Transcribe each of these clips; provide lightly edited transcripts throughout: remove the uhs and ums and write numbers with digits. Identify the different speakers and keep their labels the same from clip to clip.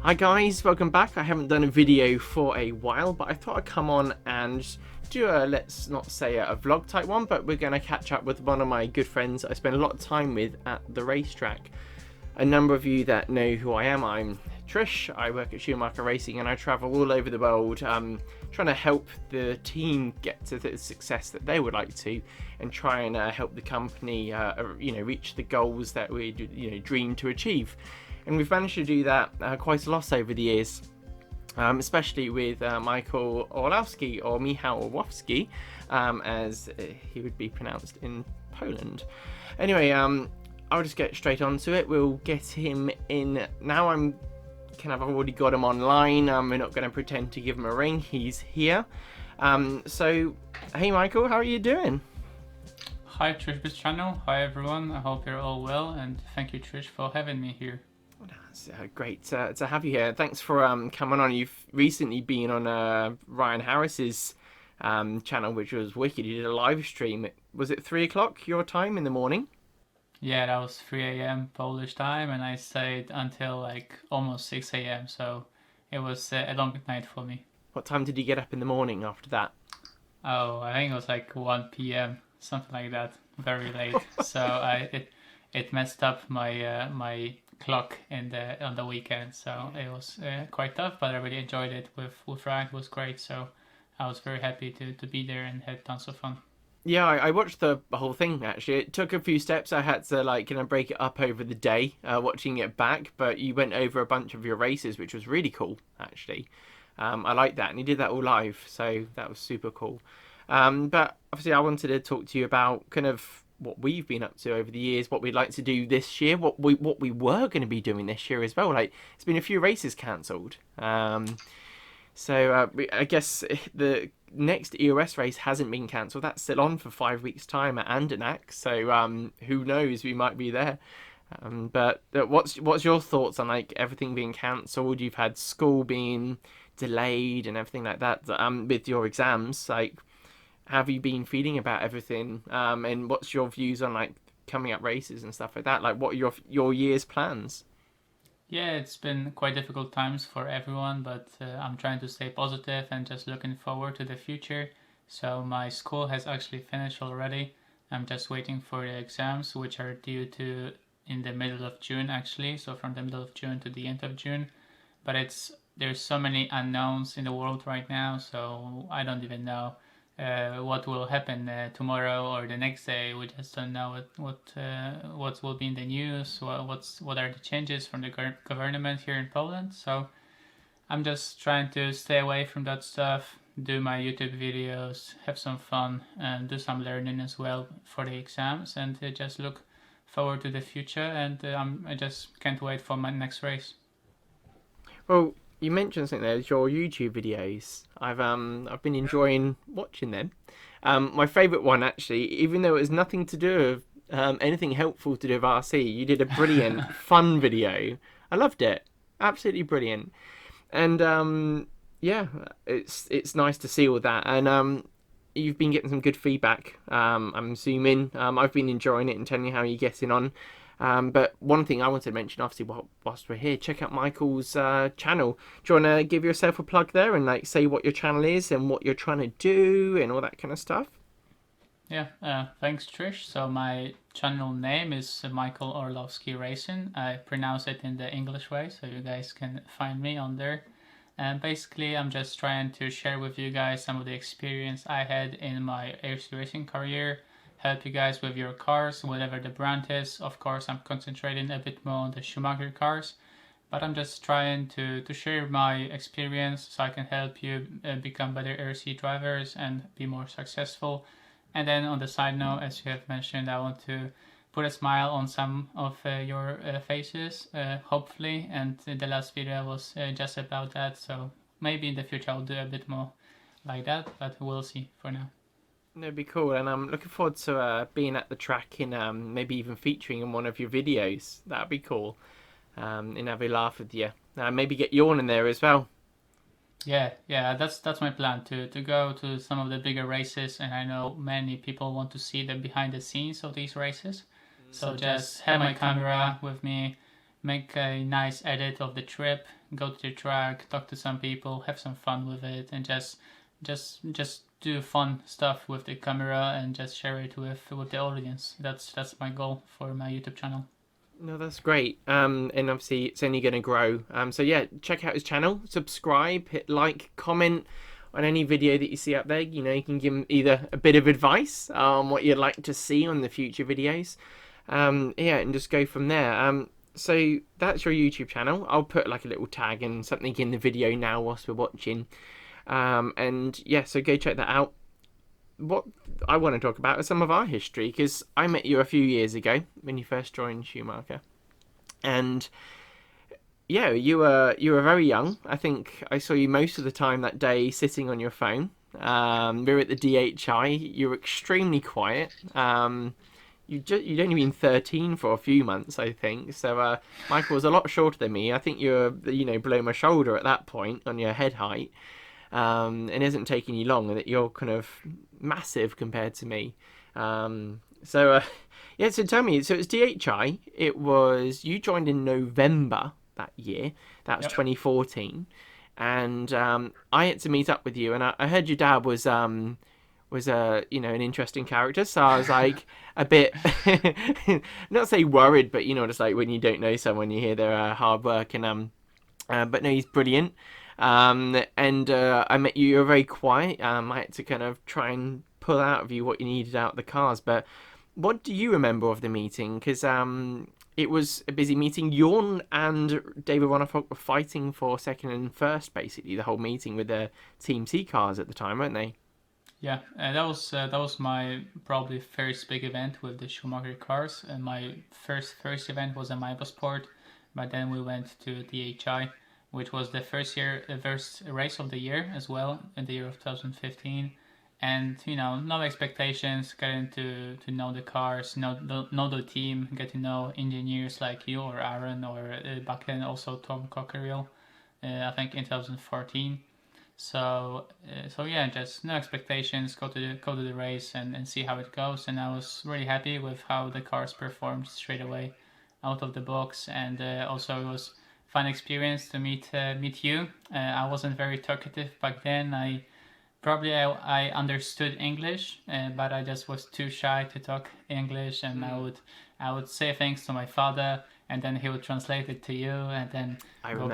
Speaker 1: Hi guys, welcome back. I haven't done a video for a while, but I thought I'd come on and do a, let's not say a vlog type one, but we're going to catch up with one of my good friends I spend a lot of time with at the racetrack. A number of you that know who I am, I'm Trish, I work at Schumacher Racing and I travel all over the world trying to help the team get to the success that they would like to and try and help the company reach the goals that we dream to achieve. And we've managed to do that quite a lot over the years, especially with Michal Orlowski, or Michal Orlowski, as he would be pronounced in Poland. Anyway, I'll just get straight onto it. We'll get him in now. I've already got him online. We're not going to pretend to give him a ring. He's here. So, hey Michal, how are you doing?
Speaker 2: Hi Trish's channel. Hi everyone. I hope you're all well, and thank you Trish for having me here.
Speaker 1: It's great to have you here. Thanks for coming on. You've recently been on Ryan Harris's channel, which was wicked. You did a live stream. Was it 3 o'clock your time in the morning?
Speaker 2: Yeah, that was 3 a.m. Polish time, and I stayed until like almost 6 a.m. So it was a long night for me.
Speaker 1: What time did you get up in the morning after that?
Speaker 2: Oh, I think it was like 1 p.m. something like that. Very late. So it messed up my clock on the weekend, so it was quite tough, but I really enjoyed it with Ryan. It was great, so I was very happy to be there and had tons of fun.
Speaker 1: Yeah, I watched the whole thing actually. It took a few steps. I had to break it up over the day, watching it back, but you went over a bunch of your races, which was really cool actually. I like that, and you did that all live, so that was super cool. But obviously I wanted to talk to you about kind of what we've been up to over the years, what we'd like to do this year, what we were going to be doing this year as well. Like, it's been a few races cancelled, so I guess the next EOS race hasn't been cancelled. That's still on for 5 weeks time at Andernach, so who knows, we might be there. But what's your thoughts on like everything being cancelled? You've had school being delayed and everything like that, with your exams. Like, how have you been feeling about everything, and what's your views on like coming up races and stuff like that? Like, what are your year's plans?
Speaker 2: Yeah, it's been quite difficult times for everyone, but I'm trying to stay positive and just looking forward to the future. So my school has actually finished already. I'm just waiting for the exams, which are due to in the middle of June actually, so from the middle of June to the end of June. But there's so many unknowns in the world right now, so I don't even know what will happen tomorrow or the next day. We just don't know what will be in the news. What are the changes from the government here in Poland? So I'm just trying to stay away from that stuff, do my YouTube videos, have some fun, and do some learning as well for the exams, and just look forward to the future. And I just can't wait for my next race.
Speaker 1: Well, you mentioned something there, your YouTube videos. I've been enjoying watching them. My favourite one actually, even though it was nothing to do with anything helpful to do with RC, you did a brilliant fun video. I loved it, absolutely brilliant. And yeah, it's nice to see all that. And you've been getting some good feedback. I'm assuming. I've been enjoying it and telling you how you're getting on. But one thing I wanted to mention, obviously, whilst we're here, check out Michael's channel. Do you want to give yourself a plug there and like say what your channel is and what you're trying to do and all that kind of stuff?
Speaker 2: Yeah, thanks Trish. So my channel name is Michal Orlowski Racing. I pronounce it in the English way, so you guys can find me on there. And basically, I'm just trying to share with you guys some of the experience I had in my ARC racing career. Help you guys with your cars, whatever the brand is. Of course, I'm concentrating a bit more on the Schumacher cars, but I'm just trying to share my experience so I can help you become better RC drivers and be more successful. And then on the side note, as you have mentioned, I want to put a smile on some of your faces, hopefully. And the last video was just about that, so maybe in the future I'll do a bit more like that, but we'll see for now.
Speaker 1: That'd be cool, and I'm looking forward to being at the track and maybe even featuring in one of your videos. That'd be cool, and have a laugh with you. Maybe get Yawn in there as well.
Speaker 2: Yeah, that's my plan, to go to some of the bigger races, and I know many people want to see the behind the scenes of these races. So just have my camera with me, make a nice edit of the trip, go to the track, talk to some people, have some fun with it, and just do fun stuff with the camera and just share it with the audience. That's my goal for my YouTube channel.
Speaker 1: No, that's great. And obviously it's only going to grow. So yeah, check out his channel, subscribe, hit like, comment on any video that you see up there. You know, you can give him either a bit of advice on what you'd like to see on the future videos. Yeah, and just go from there. So that's your YouTube channel. I'll put like a little tag and something in the video now whilst we're watching. And yeah, so go check that out. What I want to talk about is some of our history, because I met you a few years ago when you first joined Schumacher, and yeah, you were very young. I think I saw you most of the time that day sitting on your phone. We were at the DHI. You were extremely quiet. You'd only been 13 for a few months, I think. So Michael was a lot shorter than me. I think you were below my shoulder at that point on your head height. And it hasn't taken you long, and that you're kind of massive compared to me. Yeah, so tell me, so it's DHI. You joined in November that year. That was 2014, and I had to meet up with you, and I heard your dad was an interesting character, so I was like a bit not say worried, but just like when you don't know someone, you hear their hard work, and but no, he's brilliant. And I met you. You were very quiet. I had to kind of try and pull out of you what you needed out of the cars. But what do you remember of the meeting? Because it was a busy meeting. Jorn and David Ronnefalk were fighting for second and first, basically the whole meeting, with the Team C cars at the time, weren't they?
Speaker 2: Yeah, that was my probably first big event with the Schumacher cars. And my first event was a Motorsport, but then we went to DHI, which was the first race of the year as well, in the year of 2015. And no expectations, getting to know the cars, know the team, get to know engineers like you or Aaron, or back then also Tom Cockerill, I think in 2014. So yeah, just no expectations, go to the race and see how it goes. And I was really happy with how the cars performed straight away out of the box. And also it was fun experience to meet you. I wasn't very talkative back then. I understood English, but I just was too shy to talk English, and I would say things to my father, and then he would translate it to you, and then go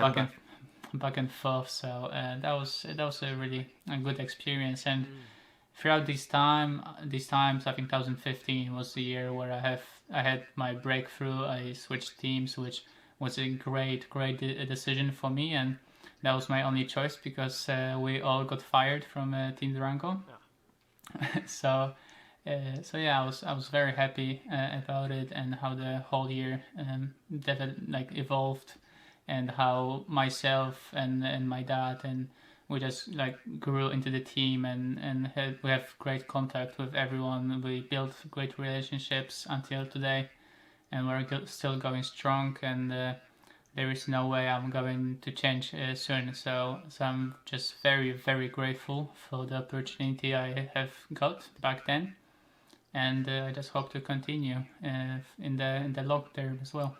Speaker 2: back and forth. So that was a really good experience. And throughout these times, I think 2015 was the year where I had my breakthrough. I switched teams, which was a great decision for me, and that was my only choice, because we all got fired from Team Durango. Yeah. so yeah, I was very happy about it, and how the whole year evolved, and how myself and my dad and we just grew into the team, and we have great contact with everyone. We built great relationships until today, and we're still going strong, and there is no way I'm going to change soon. So I'm just very, very grateful for the opportunity I have got back then, and I just hope to continue in the long term as well.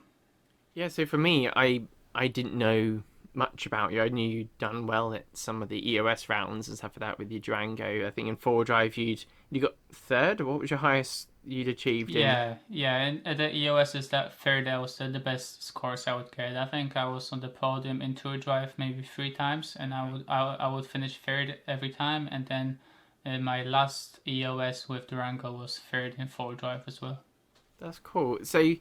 Speaker 1: Yeah, so for me, I didn't know much about you. I knew you'd done well at some of the EOS rounds and stuff like that with your Durango. I think in 4Drive you got third. What was your highest you'd achieved?
Speaker 2: Yeah, and at the EOS is that third. That was the best scores I would get. I think I was on the podium in 2Drive maybe 3 times, and I would finish third every time. And then my last EOS with Durango was third in 4Drive as well.
Speaker 1: That's cool. So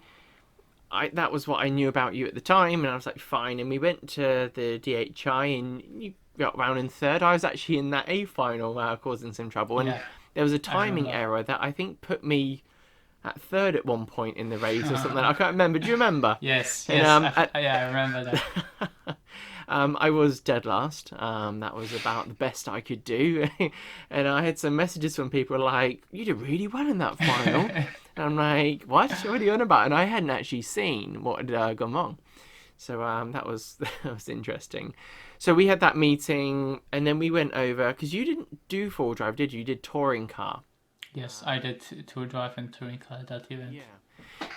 Speaker 1: that was what I knew about you at the time, and I was like, fine. And we went to the DHI, and you got round in third. I was actually in that A final, causing some trouble, and there was a timing error that I think put me at third at one point in the race or something. I can't remember. Do you remember?
Speaker 2: Yes.
Speaker 1: And,
Speaker 2: I remember that.
Speaker 1: I was dead last. That was about the best I could do. And I had some messages from people like, you did really well in that final. And I'm like, what are you on about? And I hadn't actually seen what had gone wrong. So that was interesting. So we had that meeting, and then we went over, because you didn't do 4Drive, did you? You did touring car.
Speaker 2: Yes, I did 2Drive and touring car at that event.
Speaker 1: Yeah.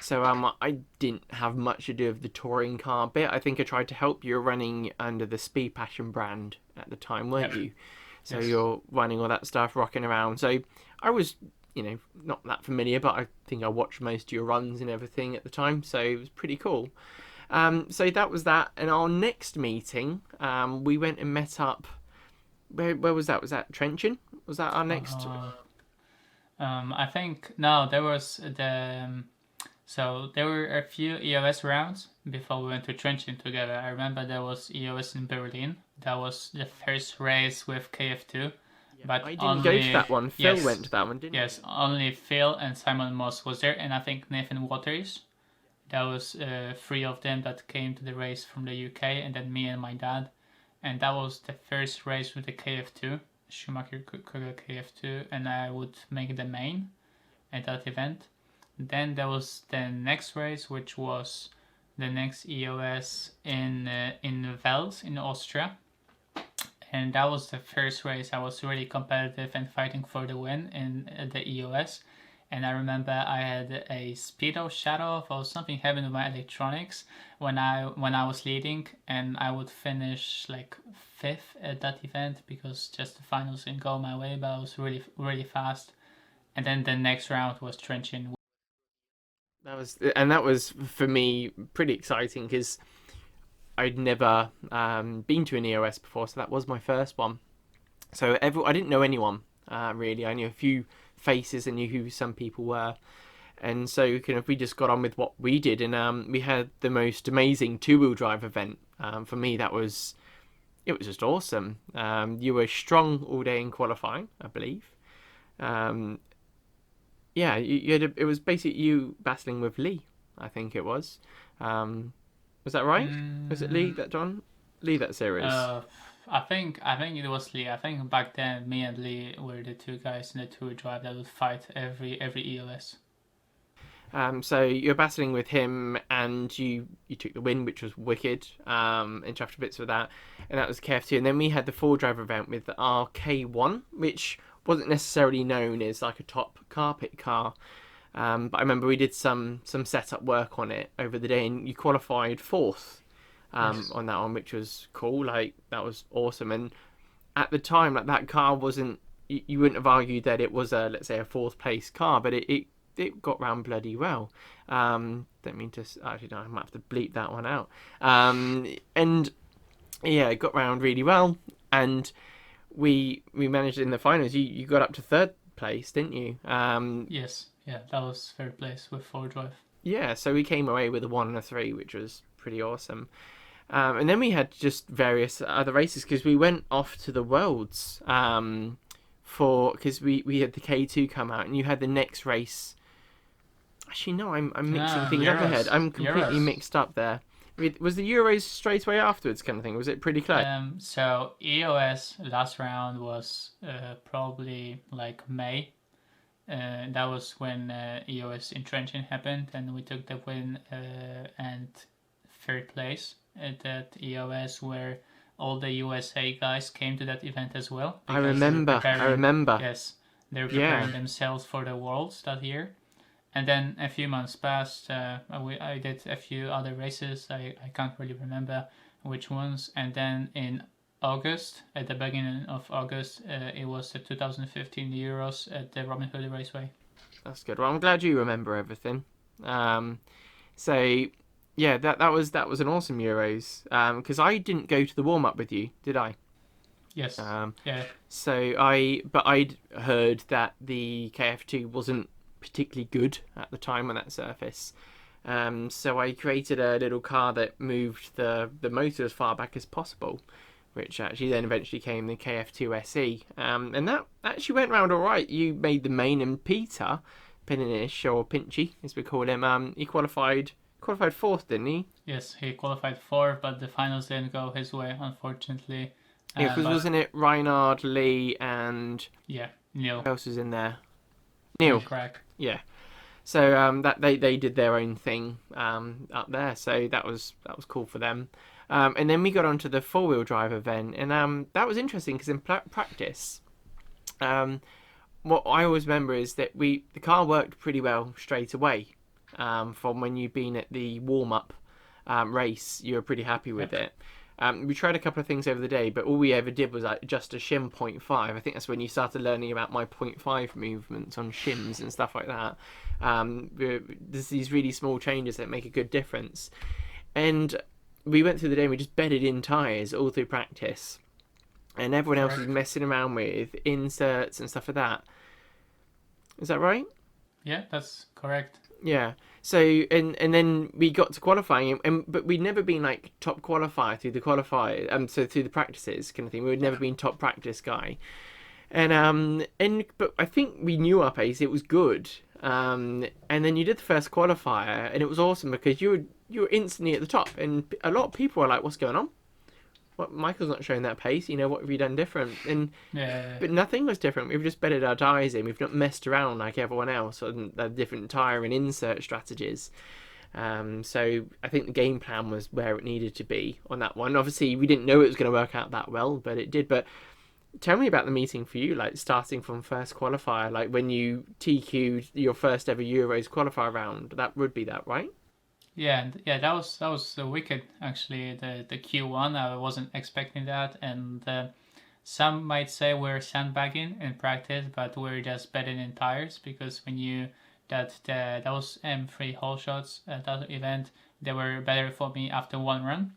Speaker 1: So I didn't have much to do with the touring car bit. I think I tried to help. You were running under the Speed Passion brand at the time, weren't
Speaker 2: Yep.
Speaker 1: you? So
Speaker 2: Yes.
Speaker 1: you're running all that stuff, rocking around. So I was, not that familiar, but I think I watched most of your runs and everything at the time. So it was pretty cool. So that was that. And our next meeting, we went and met up. Where was that? Was that Trenchant? Was that our next?
Speaker 2: I think no, there was so there were a few EOS rounds before we went to Trenchant together. I remember there was EOS in Berlin. That was the first race with KF2. But
Speaker 1: I didn't go to that one. Phil went to that one, didn't he?
Speaker 2: Yes, only Phil and Simon Moss was there, and I think Nathan Waters. That was three of them that came to the race from the UK, and then me and my dad. And that was the first race with the KF2, Schumacher Cougar KF2, and I would make the main at that event. Then there was the next race, which was the next EOS in Wels in Austria. And that was the first race I was really competitive and fighting for the win in the EOS. And I remember I had a speedo shut off or something happened with my electronics when I was leading, and I would finish like 5th at that event because just the finals didn't go my way, but I was really fast. And then the next round was Trenchant.
Speaker 1: That was for me pretty exciting because I'd never been to an EOS before, so that was my first one. So I didn't know anyone really. I knew a few faces and knew who some people were, and so we just got on with what we did, and we had the most amazing two-wheel drive event. For me, it was just awesome. You were strong all day in qualifying, I believe. Yeah, it was basically you battling with Lee, I think it was. Was that right? Was it Lee that John? Lee that series?
Speaker 2: I think it was Lee. I think back then me and Lee were the two guys in the two-wheel drive that would fight every EOS.
Speaker 1: So you're battling with him, and you took the win, which was wicked. And chuffed to bits with that, and that was KF2. And then we had the four-driver event with the RK1, which wasn't necessarily known as like a top carpet car. But I remember we did some setup work on it over the day, and you qualified 4th on that one, which was cool. Like, that was awesome. And at the time, like, that car wasn't. You wouldn't have argued that it was let's say a 4th place car, but it got round bloody well. Don't mean to actually. No, I might have to bleep that one out. And yeah, it got round really well, and we managed in the finals. You got up to 3rd place, didn't you?
Speaker 2: Yes. Yeah, that was 3rd place with 4-drive.
Speaker 1: Yeah, so we came away with a 1 and a 3, which was pretty awesome. And then we had just various other races because we went off to the Worlds because we had the K2 come out, and you had the next race. Actually, no, I'm mixing things up ahead. I'm completely mixed up there. Was the Euros straight away afterwards kind of thing? Was it pretty close?
Speaker 2: So EOS last round was probably like May. That was when EOS in Trenchant happened, and we took the win and 3rd place at that EOS, where all the USA guys came to that event as well.
Speaker 1: I remember.
Speaker 2: Yes, they were preparing themselves for the Worlds that year. And then a few months passed. I did a few other races. I can't really remember which ones. And then in August, at the beginning of August, it was the 2015 Euros at the Robin Hood Raceway.
Speaker 1: That's good. Well, I'm glad you remember everything. So yeah, that was an awesome Euros. Because I didn't go to the warm up with you, did I?
Speaker 2: Yes. Yeah.
Speaker 1: So I'd heard that the KF2 wasn't particularly good at the time on that surface. So I created a little car that moved the motor as far back as possible, which actually then eventually came the KF2 SE. And that actually went round all right. You made the main, and Peter Pininish, or Pinchy as we call him, he qualified 4th, didn't he?
Speaker 2: Yes, he qualified 4th, but the finals didn't go his way, unfortunately.
Speaker 1: Yeah, because wasn't it Reinhard, Lee, and
Speaker 2: Neil?
Speaker 1: Who else was in there? Neil.
Speaker 2: Craig.
Speaker 1: Yeah. So that they did their own thing up there. So that was cool for them. And then we got onto the 4-wheel drive event, and that was interesting because in practice, what I always remember is that the car worked pretty well straight away. from when you've been at the warm-up race. You were pretty happy with it. We tried a couple of things over the day, but all we ever did was like just a shim 0.5. I think that's when you started learning about my 0.5 movements on shims and stuff like that. There's these really small changes that make a good difference. And we went through the day and we just bedded in tyres all through practice. And everyone else was messing around with inserts and stuff like that. Is that right?
Speaker 2: Yeah, that's correct.
Speaker 1: Yeah. So and then we got to qualifying, but we'd never been like top qualifier through the qualifier, so through the practices kind of thing. We'd never been top practice guy, and but I think we knew our pace. It was good. And then you did the first qualifier, and it was awesome because you were instantly at the top, and a lot of people were like, "What's going on? What, Michael's not showing that pace. You know, what have you done different?" And but nothing was different. We've just bedded our tyres in. We've not messed around like everyone else on the different tyre and insert strategies. So I think the game plan was where it needed to be on that one. Obviously, we didn't know it was going to work out that well, but it did. But tell me about the meeting for you, like starting from first qualifier, like when you TQ'd your first ever Euros qualifier round. That would be that, right?
Speaker 2: Yeah, that was wicked actually. The Q1, I wasn't expecting that, and some might say we're sandbagging in practice, but we're just betting in tires because when you that was M3 whole shots at that event, they were better for me after one run.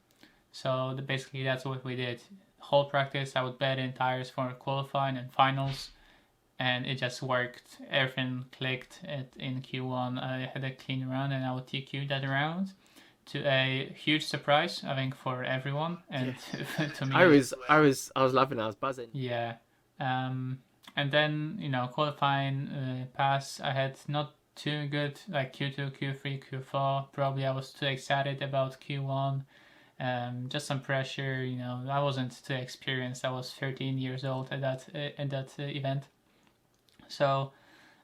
Speaker 2: So basically that's what we did. Whole practice I would bet in tires for qualifying and finals, and it just worked. Everything clicked in Q1. I had a clean run and I would TQ that round to a huge surprise, I think, for everyone. And to me,
Speaker 1: I was loving it. I was buzzing.
Speaker 2: Yeah. And then, qualifying pass, I had not too good, like Q2, Q3, Q4. Probably I was too excited about Q1. Just some pressure, I wasn't too experienced. I was 13 years old at that event. So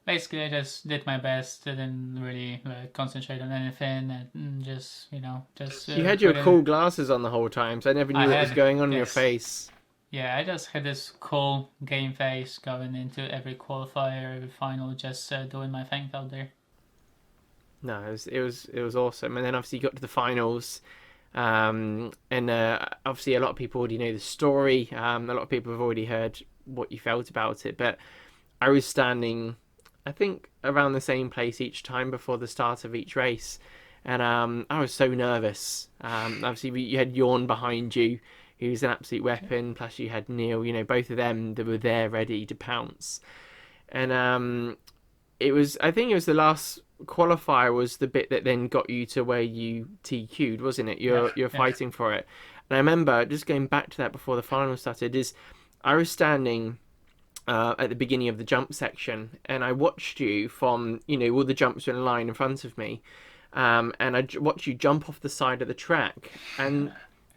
Speaker 2: basically I just did my best. I didn't really concentrate on anything and just.
Speaker 1: You had your cool glasses on the whole time, so I never knew what was going on in your face.
Speaker 2: Yeah, I just had this cool game face going into every qualifier, every final, just doing my thing out there.
Speaker 1: No, it was awesome. And then obviously you got to the finals. And obviously a lot of people already know the story. A lot of people have already heard what you felt about it, but I was standing, I think, around the same place each time before the start of each race, and I was so nervous. Obviously you had Jorn behind you, who's an absolute weapon, plus you had Neil, both of them that were there ready to pounce. And I think it was the last qualifier was the bit that then got you to where you TQ'd, wasn't it? You're fighting for it. And I remember just going back to that before the final started, is I was standing at the beginning of the jump section, and I watched you from, all the jumps were in a line in front of me, and I watched you jump off the side of the track. And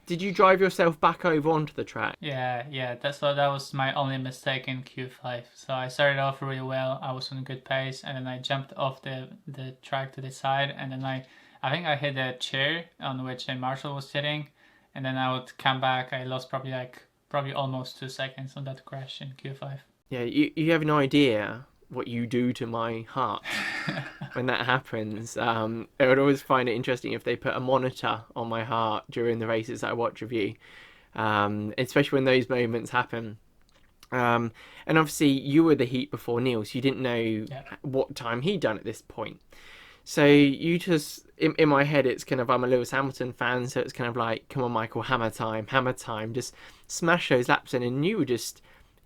Speaker 1: did you drive yourself back over onto the track?
Speaker 2: Yeah. That was my only mistake in Q5. So I started off really well. I was on a good pace, and then I jumped off the track to the side, and then I think I hit a chair on which Marshall was sitting, and then I would come back. I lost probably almost 2 seconds on that crash in Q5.
Speaker 1: Yeah, you have no idea what you do to my heart when that happens. I would always find it interesting if they put a monitor on my heart during the races that I watch of you, especially when those moments happen. And obviously you were the heat before Neil, so you didn't know what time he'd done at this point. So you just, in my head, it's kind of, I'm a Lewis Hamilton fan, so it's kind of like, come on, Michael, hammer time, just smash those laps in. And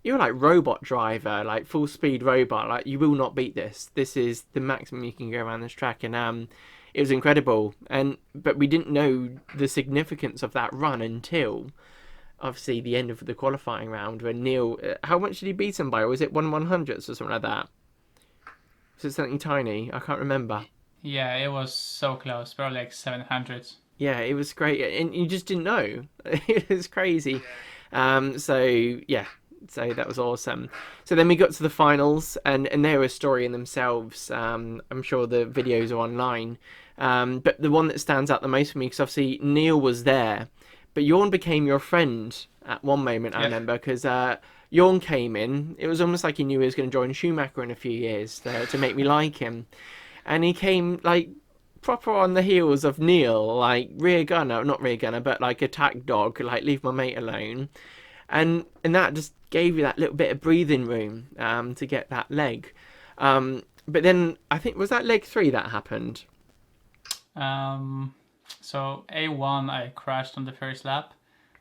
Speaker 1: you're like robot driver, like full speed robot, like you will not beat this. This is the maximum you can go around this track. And it was incredible. But we didn't know the significance of that run until obviously the end of the qualifying round when Neil, how much did he beat him by? Was it 1/100ths or something like that? Was it something tiny? I can't remember.
Speaker 2: Yeah, it was so close, probably like 700.
Speaker 1: Yeah, it was great, and you just didn't know. It was crazy. So that was awesome. So then we got to the finals, and they were a story in themselves. I'm sure the videos are online, but the one that stands out the most for me, because obviously Neil was there, but Jorn became your friend at one moment. I remember, because Jorn came in. It was almost like he knew he was going to join Schumacher in a few years to make me like him. And he came, like, proper on the heels of Neil, like rear gunner, not rear gunner, but like attack dog, like leave my mate alone, and that just gave you that little bit of breathing room to get that leg. But then I think was that leg 3 that happened.
Speaker 2: So A1 I crashed on the first lap.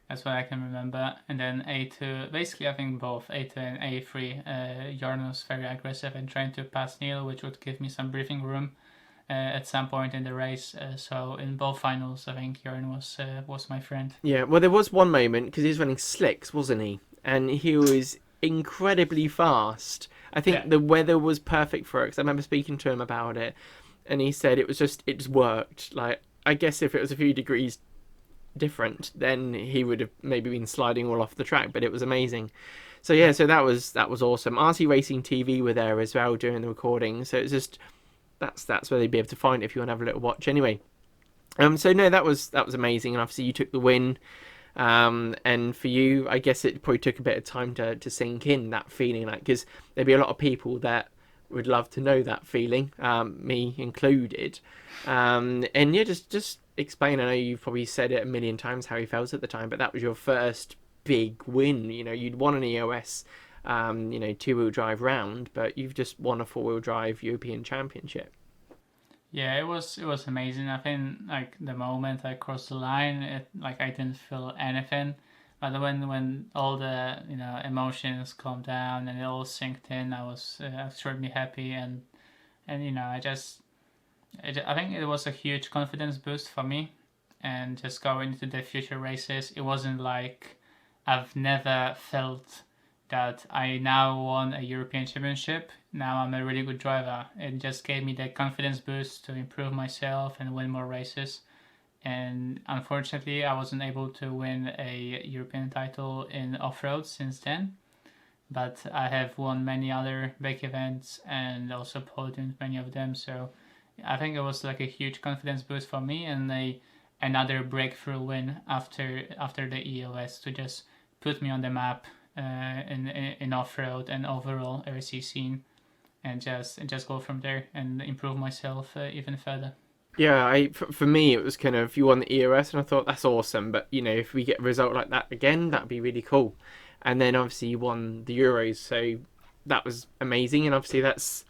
Speaker 2: That's what I can remember. And then A2, basically I think both A2 and A3, Jorn was very aggressive and trying to pass Neil, which would give me some breathing room at some point in the race. So in both finals, I think Jorn was my friend.
Speaker 1: Yeah, well, there was one moment because he was running slicks, wasn't he? And he was incredibly fast. I think the weather was perfect for it because I remember speaking to him about it, and he said it just worked. Like, I guess if it was a few degrees different, then he would have maybe been sliding all off the track, but it was amazing. So yeah, so that was awesome. RC Racing TV were there as well during the recording, so it's just that's where they'd be able to find it if you want to have a little watch anyway. So no, that was amazing, and obviously you took the win. And for you, I guess it probably took a bit of time to sink in that feeling, like, because there'd be a lot of people that would love to know that feeling, me included. And yeah, just explain. I know you've probably said it a million times how you felt at the time, but that was your first big win. You know, you'd won an EOS, 2-wheel drive round, but you've just won a 4-wheel drive European Championship.
Speaker 2: Yeah, it was amazing. I think like the moment I crossed the line, I didn't feel anything. But when all the emotions calmed down and it all synced in, I was extremely happy and I think it was a huge confidence boost for me. And just going into the future races, it wasn't like I've never felt that I now won a European Championship. Now I'm a really good driver. It just gave me the confidence boost to improve myself and win more races. And unfortunately, I wasn't able to win a European title in off-road since then. But I have won many other big events and also podiumed many of them. So I think it was like a huge confidence boost for me and another breakthrough win after the EOS to just put me on the map in off-road and overall RC scene, and just go from there and improve myself even further.
Speaker 1: Yeah, for me it was kind of, you won the EOS and I thought that's awesome, but if we get a result like that again, that'd be really cool. And then obviously you won the Euros, so that was amazing. And obviously that's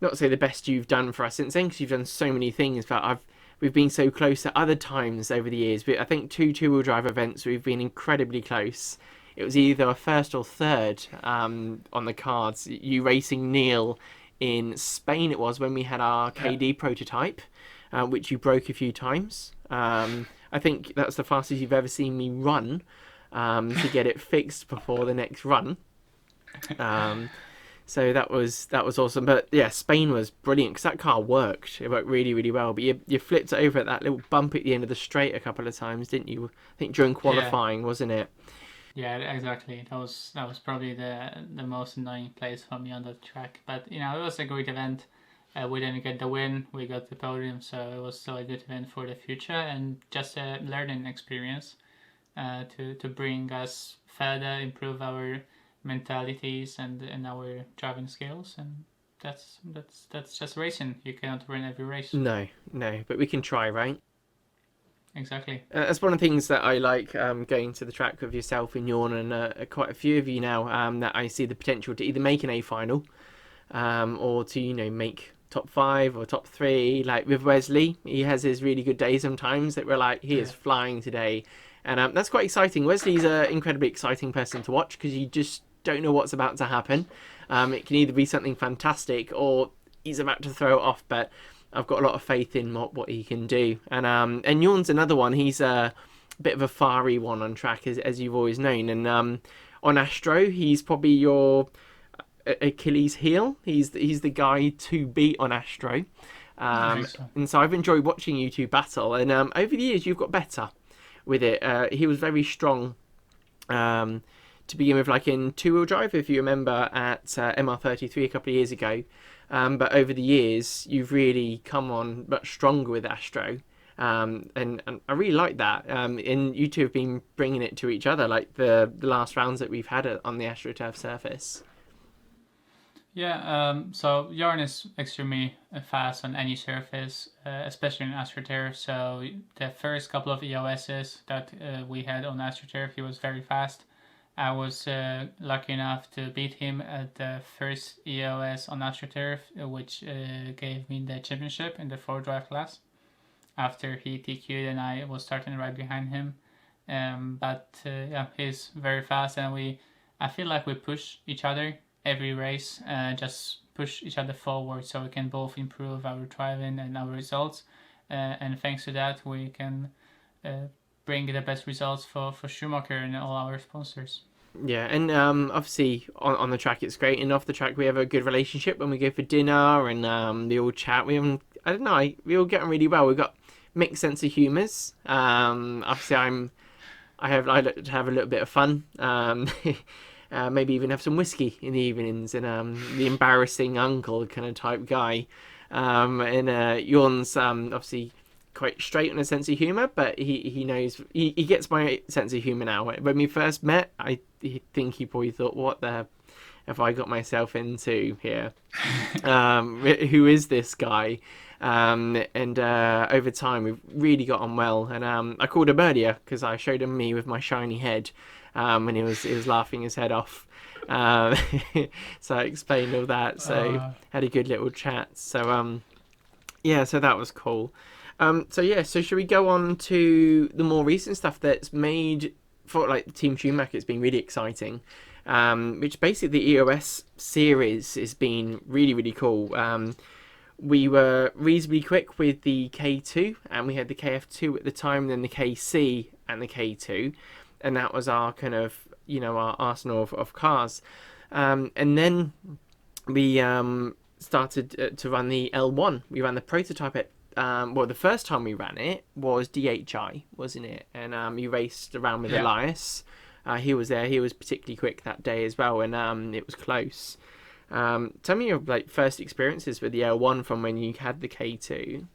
Speaker 1: not to say the best you've done for us since then, because you've done so many things, but we've been so close at other times over the years. But I think two-wheel drive events we've been incredibly close. It was either a first or third on the cards. You racing Neil in Spain, it was, when we had our KD prototype, which you broke a few times. I think that's the fastest you've ever seen me run to get it fixed before the next run. So that was awesome. But yeah, Spain was brilliant because that car worked. It worked really, really well. But you flipped it over at that little bump at the end of the straight a couple of times, didn't you? I think during qualifying, wasn't it?
Speaker 2: Yeah, exactly. That was probably the most annoying place for me on the track. But it was a great event. We didn't get the win. We got the podium, so it was still a good event for the future and just a learning experience to bring us further, improve our mentalities and our driving skills. And that's just racing. You cannot win every race.
Speaker 1: No, but we can try, right?
Speaker 2: Exactly.
Speaker 1: That's one of the things that I like going to the track with yourself and Jorn and quite a few of you now, that I see the potential to either make an A final or to make top 5 or top 3. Like with Wesley, he has his really good days sometimes that we're like, he is flying today, and that's quite exciting. Wesley's an incredibly exciting person to watch because you just don't know what's about to happen. It can either be something fantastic or he's about to throw it off, but I've got a lot of faith in what he can do. And Jorn's another one. He's a bit of a fiery one on track, as you've always known. And on Astro, he's probably your Achilles heel. He's the guy to beat on Astro. And so I've enjoyed watching you two battle. And over the years, you've got better with it. He was very strong to begin with, like in two-wheel drive, if you remember, at MR33 a couple of years ago. But over the years, you've really come on much stronger with Astro. And I really like that. And you two have been bringing it to each other, like the last rounds that we've had on the AstroTurf surface.
Speaker 2: So Yarn is extremely fast on any surface, especially on AstroTurf. So the first couple of EOSs that we had on AstroTurf, he was very fast. I was lucky enough to beat him at the first EOS on AstroTurf, which gave me the championship in the 4-drive class. After he TQ'd and I was starting right behind him. He's very fast, and I feel like we push each other every race, just push each other forward so we can both improve our driving and our results. And thanks to that, we can bring the best results for Schumacher and all our sponsors.
Speaker 1: Yeah, and obviously on the track it's great, and off the track we have a good relationship when we go for dinner, and we all chat. I don't know, we all get on really well. We've got mixed sense of humours. Obviously I like to have a little bit of fun. Maybe even have some whiskey in the evenings, and the embarrassing uncle kind of type guy. And Jorn's obviously quite straight on a sense of humour, but he knows, he gets my sense of humour now. When we first met, I think he probably thought, what the have I got myself into here? Who is this guy? Over time we've really got on well, and I called him earlier because I showed him me with my shiny head, and he was laughing his head off. So I explained all that, so had a good little chat. So so that was cool. So should we go on to the more recent stuff that's made for like Team Schumacher? It's been really exciting. Which basically the EOS series has been really, really cool. We were reasonably quick with the K2, and we had the KF2 at the time, then the KC and the K2, and that was our kind of, our arsenal of cars. And then we started to run the L1. We ran the prototype at, the first time we ran it was DHI, wasn't it? And we raced around with Elias. He was there. He was particularly quick that day as well, and it was close. Tell me your first experiences with the L1 from when you had the K2.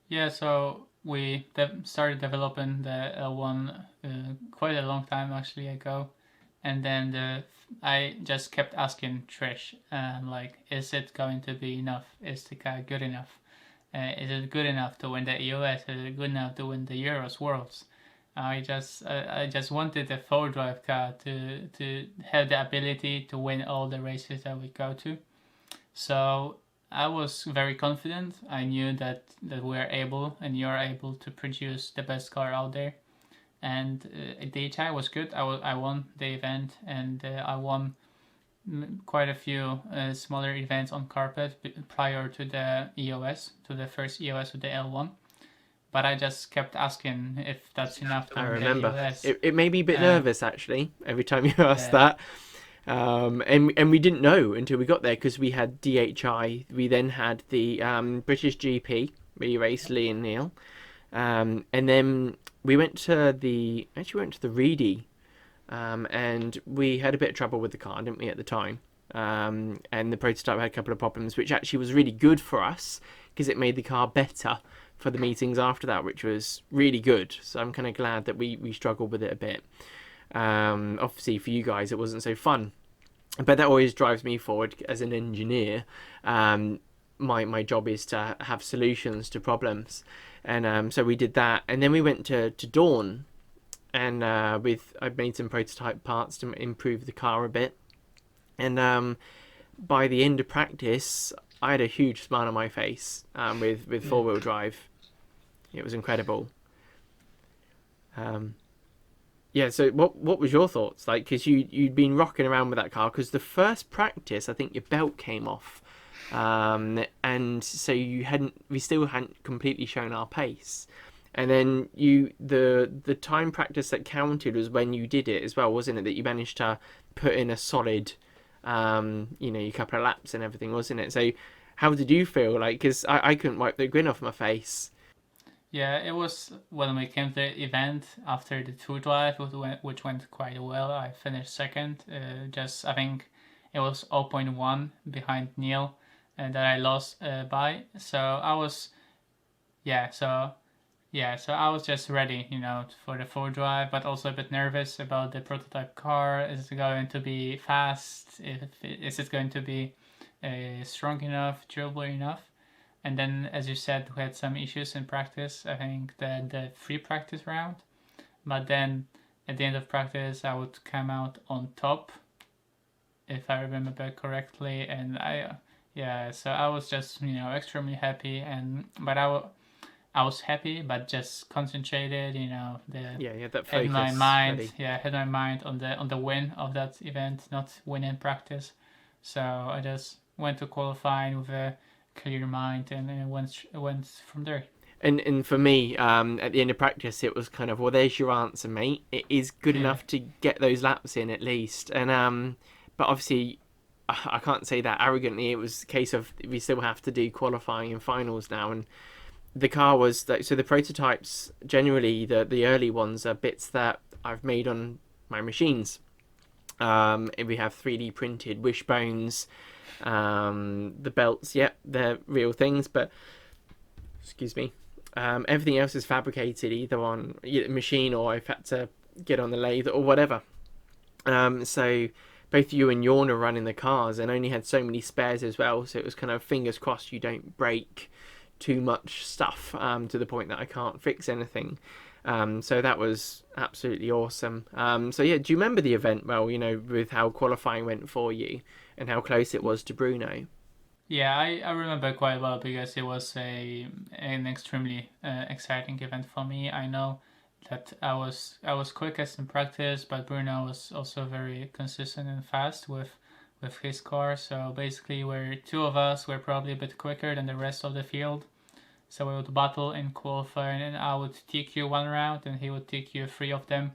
Speaker 2: Yeah, so we started developing the L1 quite a long time actually ago, and then I just kept asking Trish, is it going to be enough? Is the car good enough? Is it good enough to win the EOS? Is it good enough to win the Euros Worlds? I just wanted a 4-drive car to have the ability to win all the races that we go to. So I was very confident. I knew that we are able, and you are able, to produce the best car out there. And DHI was good. I won the event, and I won quite a few smaller events on carpet prior to the EOS, to the first EOS with the L1. But I just kept asking if that's enough to win.
Speaker 1: I remember.
Speaker 2: The EOS.
Speaker 1: It made me a bit nervous, actually, every time you asked that. And we didn't know until we got there, because we had DHI. We then had the British GP, where you raced Lee and Neil. And then we went to the Reedy, and we had a bit of trouble with the car, didn't we, at the time? And the prototype had a couple of problems, which actually was really good for us, because it made the car better for the meetings after that, which was really good. So I'm kind of glad that we struggled with it a bit. Obviously for you guys it wasn't so fun, but that always drives me forward as an engineer. My job is to have solutions to problems, and so we did that, and then we went to Dawn, and I made some prototype parts to improve the car a bit, and by the end of practice I had a huge smile on my face with 4-wheel drive. It was incredible. So what was your thoughts? Because you'd been rocking around with that car, because the first practice I think your belt came off, and so we still hadn't completely shown our pace. And then the time practice that counted was when you did it as well, wasn't it? That you managed to put in a solid, your couple of laps and everything, wasn't it? So how did you feel? Because I couldn't wipe the grin off my face.
Speaker 2: Yeah, it was when we came to the event after the 2-drive, which went quite well. I finished second. I think it was 0.1 behind Neil that I lost by. So I was, Yeah, so I was just ready, for the full drive, but also a bit nervous about the prototype car. Is it going to be fast? Is it going to be strong enough, durable enough? And then, as you said, we had some issues in practice. I think the free practice round, but then at the end of practice, I would come out on top, if I remember correctly. And so I was just extremely happy. I was happy, but just concentrated.
Speaker 1: That
Speaker 2: Had my
Speaker 1: focus
Speaker 2: mind,
Speaker 1: ready.
Speaker 2: had my mind on the win of that event, not win in practice. So I just went to qualifying with a clear mind, and it went from there.
Speaker 1: And for me, at the end of practice, it was kind of, well, there's your answer, mate. It is good enough to get those laps in at least. And but obviously, I can't say that arrogantly. It was a case of we still have to do qualifying and finals now, and the car was so the prototypes, generally the early ones, are bits that I've made on my machines. And we have 3D printed wishbones, the belts. Yep, they're real things, but excuse me. Everything else is fabricated either on a machine or I've had to get on the lathe or whatever. So both you and Jorn are running the cars and only had so many spares as well. So it was kind of fingers crossed you don't break too much stuff to the point that I can't fix anything. So that was absolutely awesome. So yeah, do you remember the event well, with how qualifying went for you and how close it was to Bruno?
Speaker 2: Yeah, I remember quite well because it was an extremely exciting event for me. I know that I was quickest in practice, but Bruno was also very consistent and fast with his car. So basically, two of us were probably a bit quicker than the rest of the field. So we would battle in qualifying, and I would TQ one round, and he would TQ three of them.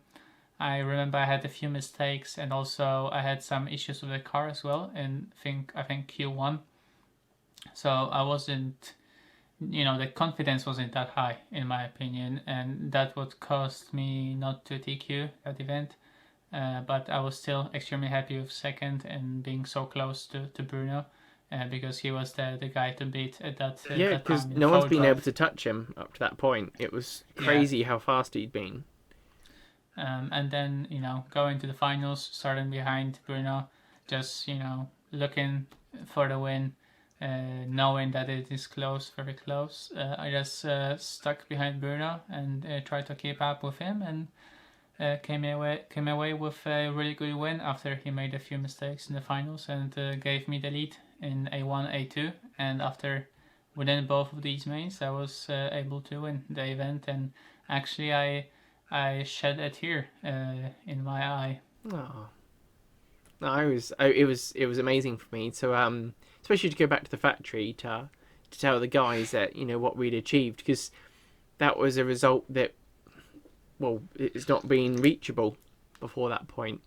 Speaker 2: I remember I had a few mistakes, and also I had some issues with the car as well. And I think Q1. So I wasn't, the confidence wasn't that high in my opinion, and that would cost me not to TQ that event. But I was still extremely happy with second and being so close to Bruno, because he was the guy to beat at that time.
Speaker 1: Yeah, because no one's been able to touch him up to that point. It was crazy how fast he'd been.
Speaker 2: And then, going to the finals, starting behind Bruno, just, looking for the win. Knowing that it is close, very close, I just stuck behind Bruno and tried to keep up with him, and came away with a really good win after he made a few mistakes in the finals and gave me the lead in A1, A2. And after winning both of these mains, I was able to win the event, and actually I shed a tear in my eye.
Speaker 1: Oh. No, it was amazing for me to especially to go back to the factory to tell the guys that what we'd achieved, because that was a result that, well, it's not been reachable before that point.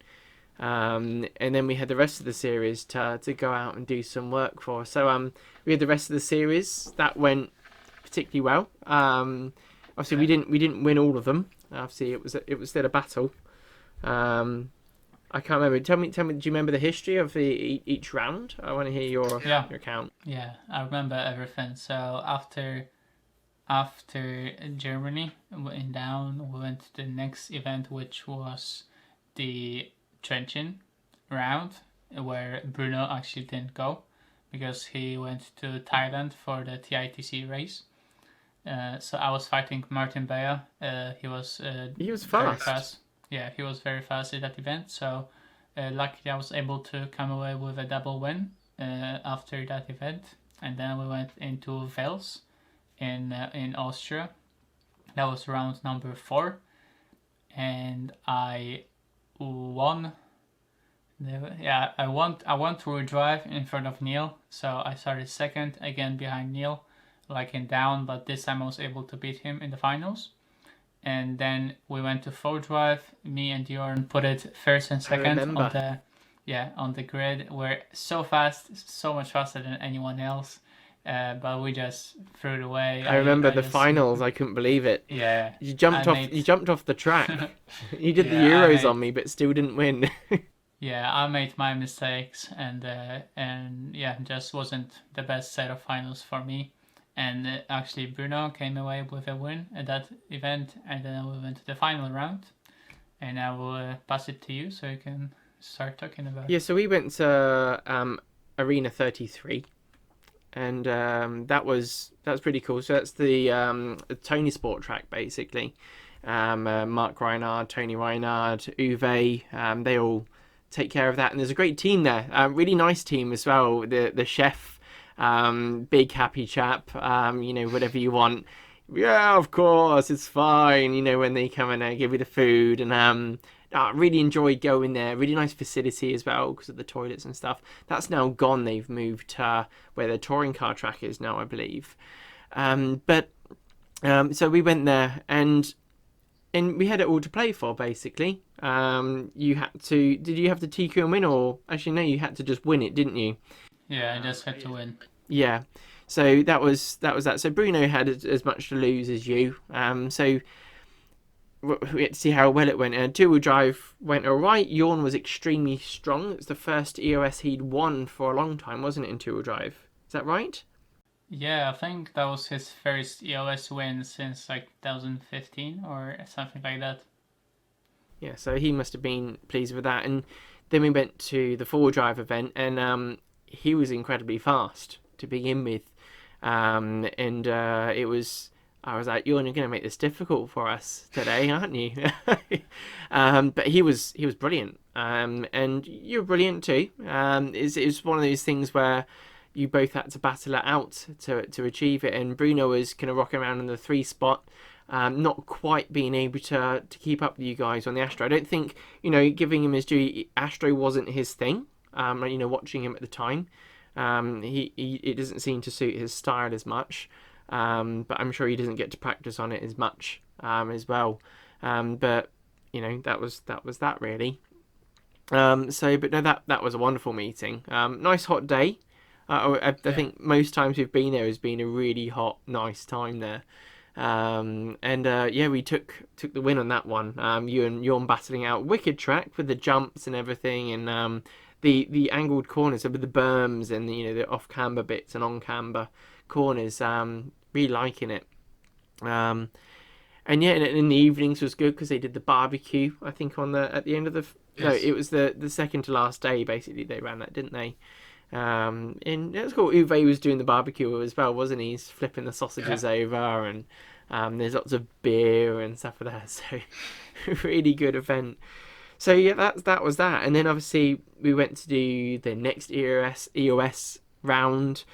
Speaker 1: And then we had the rest of the series to go out and do some work for. So we had the rest of the series that went particularly well. Obviously we didn't win all of them. Obviously it was still a battle. I can't remember. Tell me. Do you remember the history of each round? I want to hear your account.
Speaker 2: Yeah, I remember everything. So after Germany went down, we went to the next event, which was the Trenching round, where Bruno actually didn't go because he went to Thailand for the TITC race. So I was fighting Martin Beyer. He was
Speaker 1: fast.
Speaker 2: Very fast. Yeah, he was very fast at that event. So luckily I was able to come away with a double win after that event. And then we went into Wels in Austria. That was round number 4. And I won. I won through a drive in front of Neil. So I started second again behind Neil, like in down, but this time I was able to beat him in the finals. And then we went to full drive. Me and Jorn put it first and second on the grid. We're so fast, so much faster than anyone else. But we just threw it away.
Speaker 1: I remember the finals. I couldn't believe it.
Speaker 2: Yeah,
Speaker 1: you jumped off the track. You did the Euros on me, but still didn't win.
Speaker 2: Yeah, I made my mistakes, and just wasn't the best set of finals for me. And actually Bruno came away with a win at that event, and then we went to the final round. And I will pass it to you so you can start talking about
Speaker 1: Yeah,
Speaker 2: it.
Speaker 1: so we went to Arena 33, and that's pretty cool. So that's the Tony Sport track basically. Mark Reinhard, Tony Reinhard, Uwe, they all take care of that, and there's a great team there. Really nice team as well. The chef, big happy chap. Whatever you want. Yeah, of course, it's fine. When they come in and give you the food, and I really enjoyed going there. Really nice facility as well because of the toilets and stuff. That's now gone. They've moved to where the touring car track is now, I believe. But so we went there, and we had it all to play for basically. You had to. Did you have to TQ and win, or actually no? You had to just win it, didn't you?
Speaker 2: Yeah, I just had to win.
Speaker 1: Yeah. So that was that. So Bruno had as much to lose as you. So we had to see how well it went. And two-wheel drive went alright. Jorn was extremely strong. It's the first EOS he'd won for a long time, wasn't it, in two-wheel drive? Is that right?
Speaker 2: Yeah, I think that was his first EOS win since like 2015 or something like that.
Speaker 1: Yeah, so he must have been pleased with that. And then we went to the four-wheel drive event, and he was incredibly fast to begin with. And it was, I was like, you're going to make this difficult for us today, aren't you? But he was brilliant, and you're brilliant too. It's one of those things where you both had to battle it out to achieve it. And Bruno was kind of rocking around in the 3 spot, not quite being able to keep up with you guys on the Astro. I don't think, giving him his due, Astro wasn't his thing. Watching him at the time. It doesn't seem to suit his style as much, but I'm sure he doesn't get to practice on it as much as well. But that was that really. But no, that was a wonderful meeting. Nice hot day. I think most times we've been there has been a really hot, nice time there. We took the win on that one. You and Jorn battling out wicked track with the jumps and everything, and the angled corners with the berms and the off camber bits and on camber corners. Really liking it. And in the evenings was good because they did the barbecue. I think at the end of the no, it was the second to last day. Basically, they ran that, didn't they? And it was cool. Uwe was doing the barbecue as well, wasn't he? He's flipping the sausages over, and there's lots of beer and stuff there. So really good event. So yeah, that was that. And then obviously we went to do the next EOS round,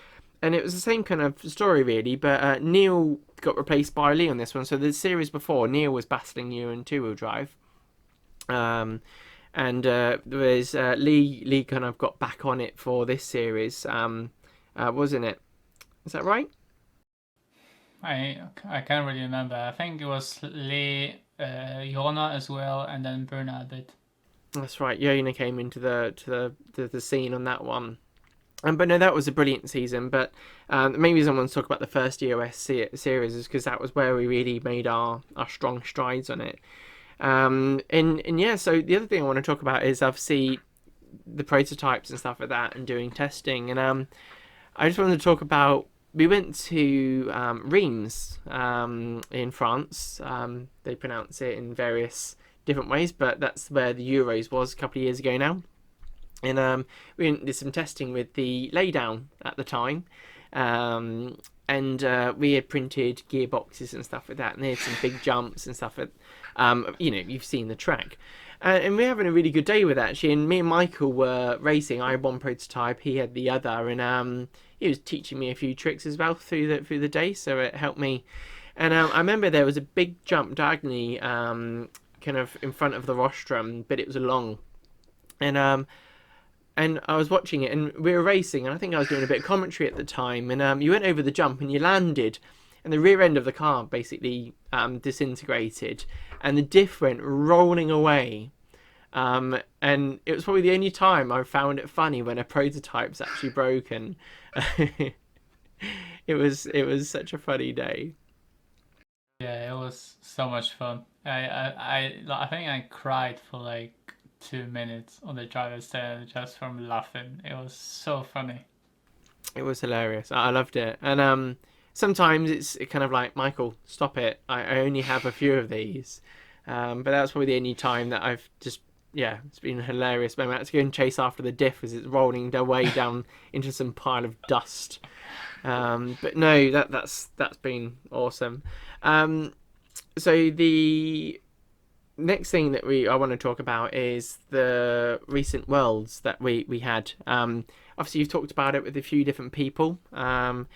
Speaker 1: and it was the same kind of story really. But Neil got replaced by Lee on this one. So the series before, Neil was battling you in two-wheel drive. And there's Lee kind of got back on it for this series, wasn't it? Is that right?
Speaker 2: I can't really remember. I think it was Lee, Jona as well, and then Bruno a bit.
Speaker 1: That's right. Yona came into the scene on that one. But no, that was a brilliant season. But the main reason I want to talk about the first EOS series is because that was where we really made our strong strides on it. So the other thing I want to talk about is obviously the prototypes and stuff like that and doing testing. And I just wanted to talk about, we went to Reims in France. They pronounce it in various different ways, but that's where the Euros was a couple of years ago now. And we did some testing with the laydown at the time. We had printed gearboxes and stuff like that, and they had some big jumps and stuff. You've seen the track, and we're having a really good day with it, actually. And me and Michael were racing. I had one prototype, he had the other, and he was teaching me a few tricks as well through the day, so it helped me. And I remember there was a big jump diagonally, kind of in front of the rostrum, but it was long, and I was watching it, and we were racing, and I think I was doing a bit of commentary at the time, and you went over the jump, and you landed, and the rear end of the car basically disintegrated, and the diff went rolling away, and it was probably the only time I found it funny when a prototype's actually broken. It was such a funny day.
Speaker 2: Yeah, it was so much fun. I think I cried for like 2 minutes on the driver's side just from laughing. It was so funny.
Speaker 1: It was hilarious. I loved it, and sometimes it's kind of like, Michael, stop it. I only have a few of these. But that's probably the only time that I've just, yeah, it's been a hilarious moment. I had to go and chase after the diff as it's rolling their way down into some pile of dust. But no, that's been awesome. So the next thing that I want to talk about is the recent worlds that we had. Obviously, you've talked about it with a few different people. From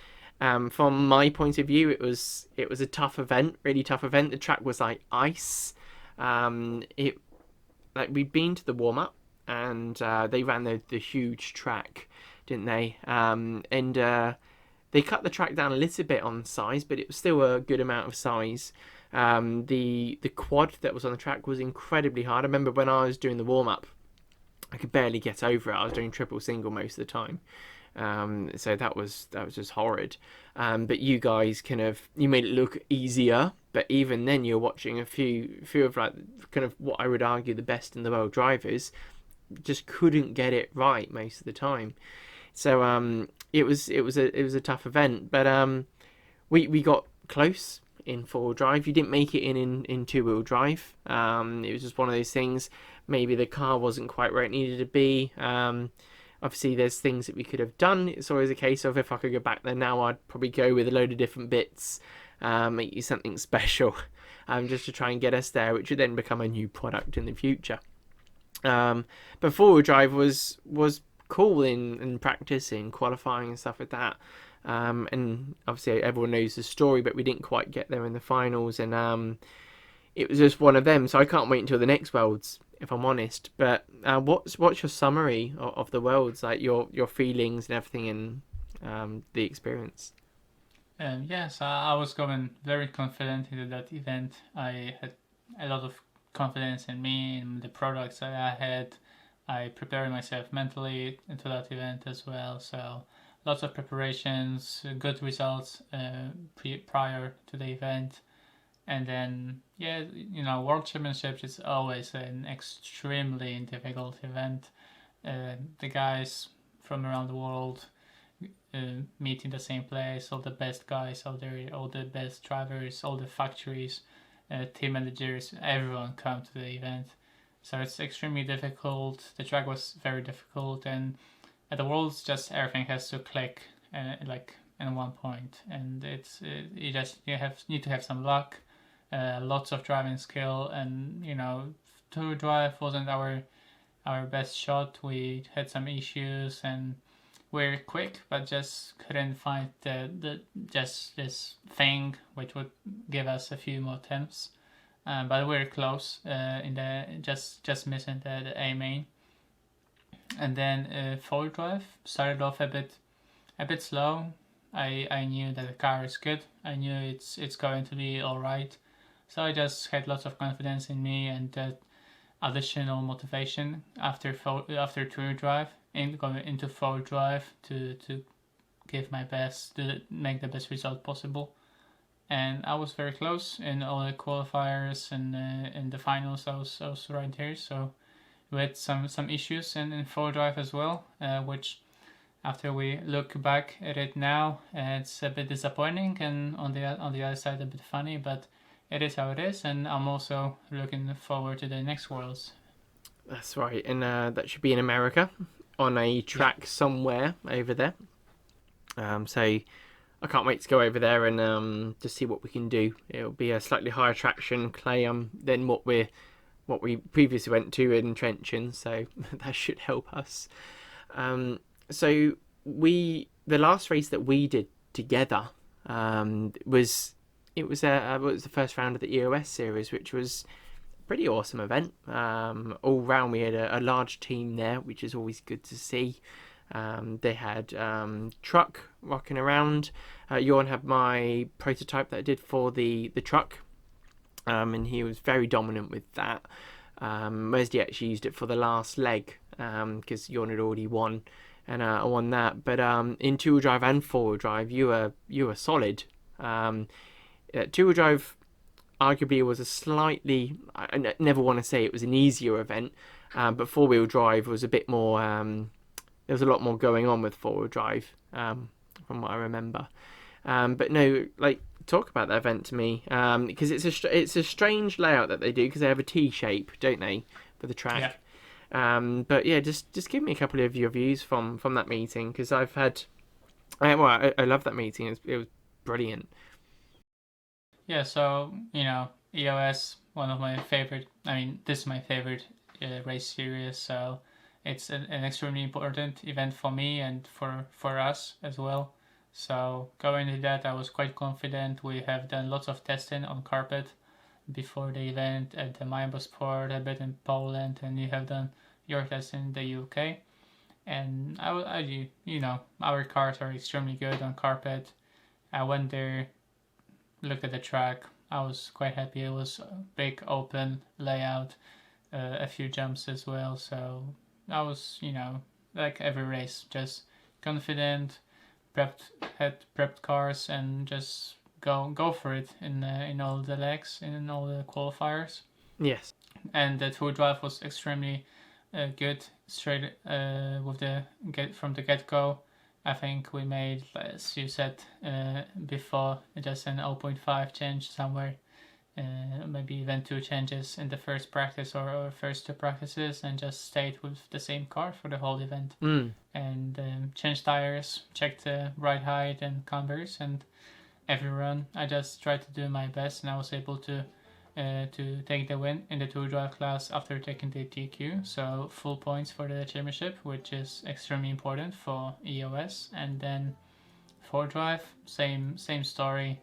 Speaker 1: my point of view, it was a tough event, really tough event. The track was like ice. It like we'd been to the warm up, and they ran the huge track, didn't they? And they cut the track down a little bit on size, but it was still a good amount of size. The quad that was on the track was incredibly hard. I remember when I was doing the warm up, I could barely get over it. I was doing triple single most of the time. So that was just horrid. But you guys you made it look easier. But even then, you're watching a few of like kind of what I would argue the best in the world drivers just couldn't get it right most of the time. So it was a tough event. But we got close in 4-wheel drive. You didn't make it in 2-wheel drive. It was just one of those things. Maybe the car wasn't quite where it needed to be. Obviously, there's things that we could have done. It's always a case of if I could go back there now, I'd probably go with a load of different bits, make you something special, just to try and get us there, which would then become a new product in the future. But 4-wheel drive was cool in practice, in qualifying and stuff like that. And obviously everyone knows the story, but we didn't quite get there in the finals, and it was just one of them. So I can't wait until the next Worlds, if I'm honest. But what's your summary of the Worlds, like your feelings and everything, and the experience?
Speaker 2: Yes, I was going very confident into that event. I had a lot of confidence in me, in the products that I had. I prepared myself mentally into that event as well. So lots of preparations, good results prior to the event. And then, yeah, World Championships is always an extremely difficult event. The guys from around the world meet in the same place, all the best guys out there, all the best drivers, all the factories, team managers, everyone come to the event. So it's extremely difficult. The track was very difficult, and at the Worlds, just everything has to click like in one point, and it's you need to have some luck. Lots of driving skill, and to drive wasn't our best shot. We had some issues, and we're quick, but just couldn't find the just this thing which would give us a few more attempts. But we're close in the just missing the A main. And then 4-wheel drive started off a bit slow. I knew that the car is good. I knew it's going to be all right. So I just had lots of confidence in me, and that additional motivation after 2-wheel drive and going into 4-wheel drive to give my best, to make the best result possible. And I was very close in all the qualifiers, and in the finals I was right there. So we had some issues in 4-wheel drive as well, which after we look back at it now, it's a bit disappointing, and on the other side a bit funny, but it is how it is, and I'm also looking forward to the next Worlds.
Speaker 1: That's right, and that should be in America, on a track somewhere over there. So I can't wait to go over there and to see what we can do. It'll be a slightly higher traction clay than what we previously went to in Trenching, so that should help us. So the last race that we did together was the first round of the EOS series, which was a pretty awesome event. All round we had a large team there, which is always good to see. They had truck rocking around. Johan had my prototype that I did for the truck, and he was very dominant with that. Wesley actually used it for the last leg because Johan had already won, and I won that. But in 2-wheel drive and 4-wheel drive, you were solid. 2-wheel drive arguably was a slightly, I never want to say it was an easier event, but 4-wheel drive was a bit more, there was a lot more going on with 4-wheel drive, from what I remember. But no, like, talk about that event to me, because it's a strange layout that they do, because they have a T shape, don't they, for the track.
Speaker 2: Yeah.
Speaker 1: But yeah, just give me a couple of your views from that meeting, because I love that meeting. It was brilliant.
Speaker 2: Yeah, so, EOS, one of my favorite, I mean, this is my favorite race series, so it's an extremely important event for me and for us as well. So going into that, I was quite confident. We have done lots of testing on carpet before the event at the Maybo Sport, a bit in Poland, and you have done your test in the UK. And our cars are extremely good on carpet. I went there, looked at the track. I was quite happy. It was a big open layout, a few jumps as well. So I was, like every race, just confident, had prepped cars, and just go for it in all the legs, in all the qualifiers.
Speaker 1: Yes.
Speaker 2: And the tour drive was extremely good, straight from the get go. I think we made, as you said before, just an 0.5 change somewhere, maybe even 2 changes in the first practice or first 2 practices, and just stayed with the same car for the whole event. And changed tires, checked the ride height and cambers, and every run I just tried to do my best, and I was able to take the win in the tour drive class after taking the TQ. So full points for the championship, which is extremely important for EOS. And then for drive, same story,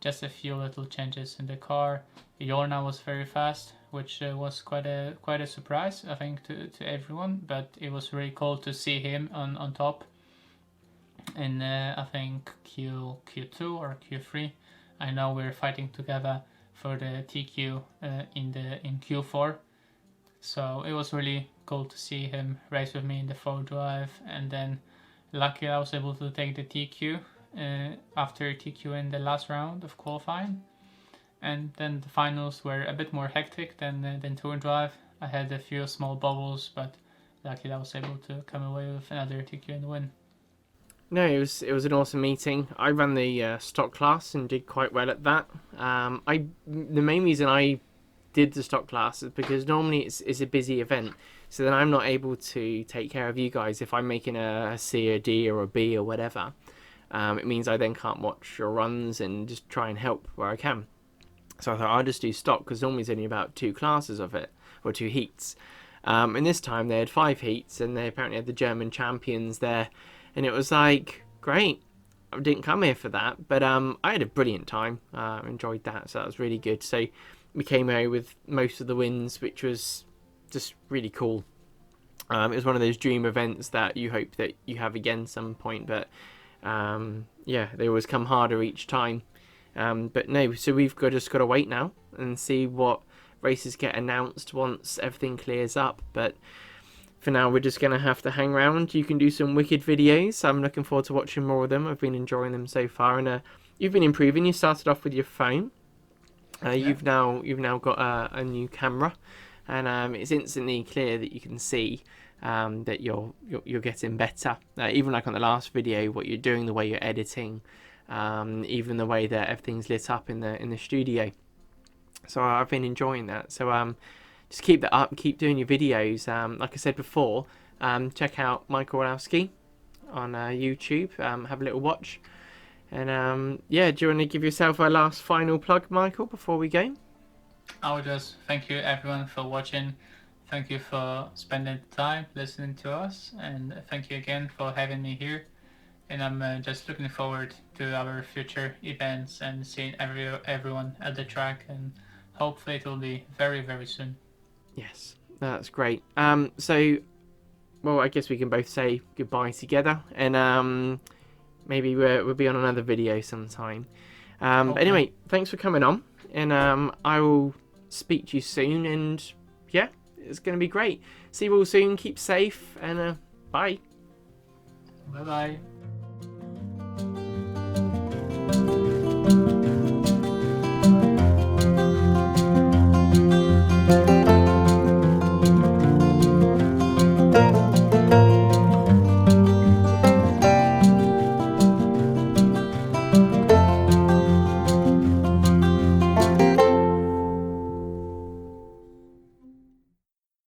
Speaker 2: just a few little changes in the car. Jorna was very fast, which was quite a surprise, I think, to everyone. But it was really cool to see him on top in I think Q2 or Q3. I know we're fighting together for the TQ in Q4, so it was really cool to see him race with me in the 4 drive. And then luckily I was able to take the TQ after TQ in the last round of qualifying. And then the finals were a bit more hectic than tour drive. I had a few small bubbles, but luckily I was able to come away with another TQ and win.
Speaker 1: No, it was an awesome meeting. I ran the stock class and did quite well at that. The main reason I did the stock class is because normally it's a busy event, so then I'm not able to take care of you guys if I'm making a C, a D, or a B, or whatever. It means I then can't watch your runs and just try and help where I can. So I thought I'll just do stock, because normally it's only about 2 classes of it, or 2 heats. And this time they had 5 heats, and they apparently had the German champions there. And it was like, great, I didn't come here for that, but I had a brilliant time. Enjoyed that, so that was really good. So we came away with most of the wins, which was just really cool. It was one of those dream events that you hope that you have again some point, but yeah, they always come harder each time. But no, so we've just got to wait now and see what races get announced once everything clears up. But for now, we're just going to have to hang around. You can do some wicked videos. I'm looking forward to watching more of them. I've been enjoying them so far, and you've been improving. You started off with your phone.
Speaker 2: Yeah.
Speaker 1: You've now got a new camera, and it's instantly clear that you can see that you're getting better. Even like on the last video, what you're doing, the way you're editing, even the way that everything's lit up in the studio. So I've been enjoying that. So just keep that up, keep doing your videos. Like I said before, check out Michal Orlowski on YouTube. Have a little watch. And yeah, do you want to give yourself a last final plug, Michael, before we go?
Speaker 2: I would just thank you everyone for watching. Thank you for spending the time listening to us, and thank you again for having me here. And I'm just looking forward to our future events and seeing everyone at the track, and hopefully it will be very, very soon.
Speaker 1: Yes, that's great. So, well, I guess we can both say goodbye together, and maybe we'll be on another video sometime.
Speaker 2: Okay.
Speaker 1: But anyway, thanks for coming on, and I will speak to you soon, and yeah, it's going to be great. See you all soon, keep safe, and bye.
Speaker 2: Bye-bye.